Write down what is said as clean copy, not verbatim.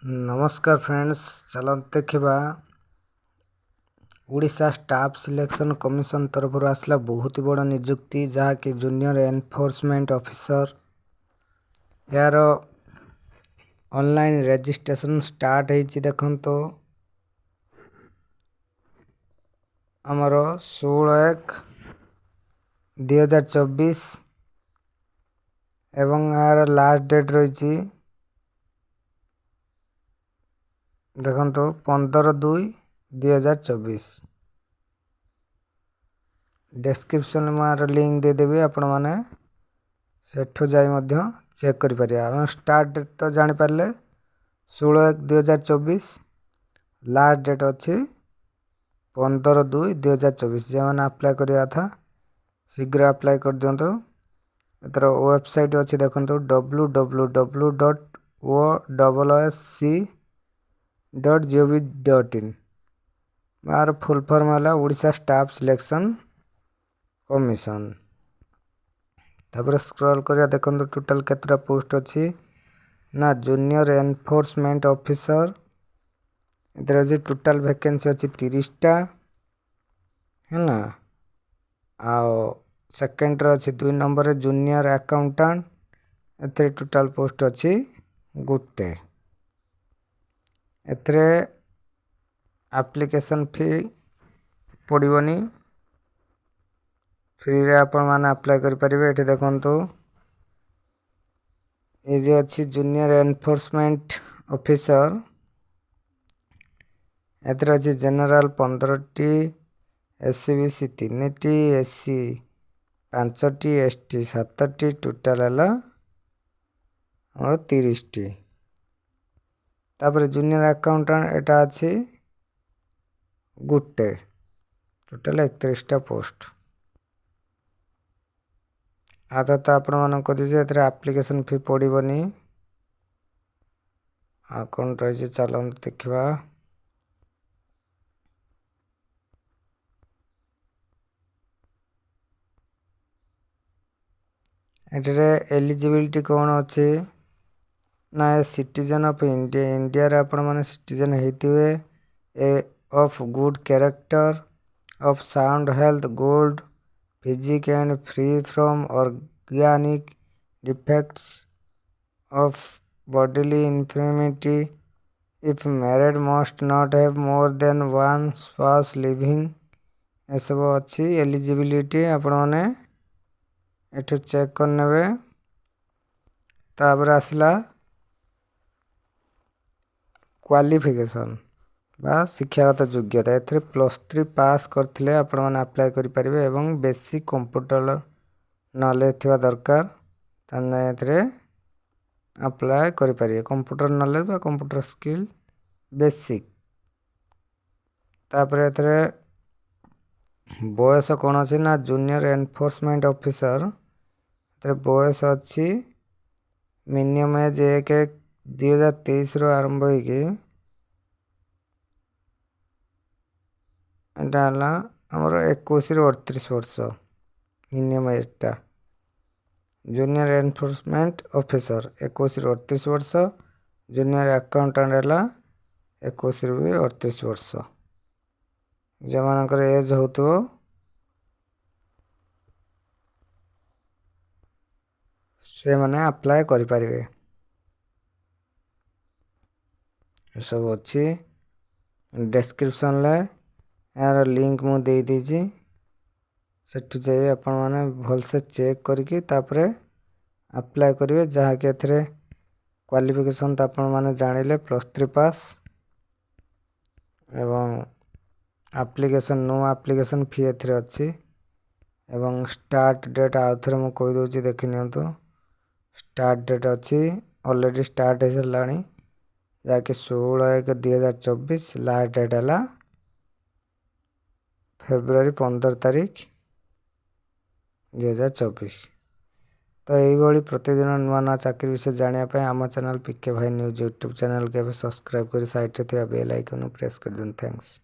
नमस्कार फ्रेंड्स, चलते देखा ओडिशा स्टाफ सिलेक्शन कमिशन तरफ आसला बहुत ही बड़ निजुक्ति जहाँकि जूनियर एनफोर्समेंट ऑफिसर यार ऑनलाइन रजिस्ट्रेशन स्टार्ट होती देखो आमर 16/1/2024 एवं यार लास्ट डेट रही देखो 15/2/2024 डिस्क्रिप्शन में लिंक देदेवी आपण मैंने सेठू जाई चेक करें। स्टार्ट डेट तो जापर 16/1/2024 लास्ट डेट अच्छी 15/2/2024 जो मैंने अप्लाई करा था शीघ्र अप्लाई कर दिंतु। एतर वेबसाइट अच्छी देखो www.osc.gov.in यार फुल फॉर्म है ओडिशा स्टाफ सिलेक्शन कमिशन। तापर स्क्रॉल करिया देखो टोटल केतरा पोस्ट अच्छी ना जूनियर एनफोर्समेंट ऑफिसर इधर टोटल वैकेंसी अच्छी 30टा है ना। आओ सेकेंड अच्छी 2 नंबर जूनियर अकाउंटेंट एथे टोटल पोस्ट अच्छी गोटे। एथे एप्लिकेशन फी पड़ोनी फ्री रे आपण माने अप्लाई करि परिबे। एठी देखंतु ए जे अच्छी जूनियर एनफोर्समेंट ऑफिसर एथर अच्छी जनरल 15टी एससीबीसी 3टी एससी 5टी एसटी 7टी टोटल है 30टी। तापर जूनियर अकाउंटेंट एटा अच्छी गोटे टोटल 31टा पोस्ट। आता तो आपण मान कहे एप्लिकेशन फी पड़ोनी कौन रही चलते देखा। एटे एलिजिबिलिटी कौन अच्छे ना सिटीजन ऑफ इंडिया रे आपण माने सिटीजन होते of good character of sound health good physique and free from organic defects of bodily infirmity if married must not have more than one spouse living ए सब अच्छी eligibility आपण माने एठू check करने। तापर आसला क्वालिफिकेशन बा शिक्षागत योग्यता एथरे +3 पास करथिले आपण माने अप्लाई करि परिबे एवं बेसिक कंप्यूटर नॉलेज थिबा दरकार तने एथरे अप्लाई करि परिबे। कंप्यूटर नॉलेज बा कंप्यूटर स्किल बेसिक। तापर एथरे बयस कौन अच्छी ना जूनियर एनफोर्समेंट ऑफिसर एथरे बयस अच्छी मिनिमम एज 1/1/2023 रो आरंभ होइके एटा हला हमर 21 ରୁ 38 वर्ष मिनिमम एजटा। जूनियर एनफोर्समेंट ऑफिसर 21 ରୁ 38 वर्ष जूनियर अकाउंटेंट है 21 ରୁ 38 वर्ष जो मानकर एज हो से माने अप्लाई करि परिबे। सब अच्छी डिस्क्रिप्शन ले यार लिंक मु दे दीजी सेठू जाइए आपण माने भल से चेक करके तापरे अप्लाई करिवे। जहाँ कि एथरे क्वालिफिकेशन तो आपण माने जानिले +3 पास एवं एप्लिकेशन नो एप्लिकेशन फी एथरे अच्छी एवं स्टार्ट डेट आउथरे मु कहि दोची देखि नियंतु। स्टार्ट डेट अच्छी ऑलरेडी स्टार्ट हो सारानी जाके 16/1/2024 लास्ट डेट है फेब्रुआरी 15 तारीख 2024। तो यही प्रतिदिन नुआ नुआ चाकरी विषय जानापी आम चैनल पीके भाई न्यूज यूट्यूब चैनल के सब्सक्राइब कर साइड रे बेल आइकन प्रेस कर दिन। थैंक्स।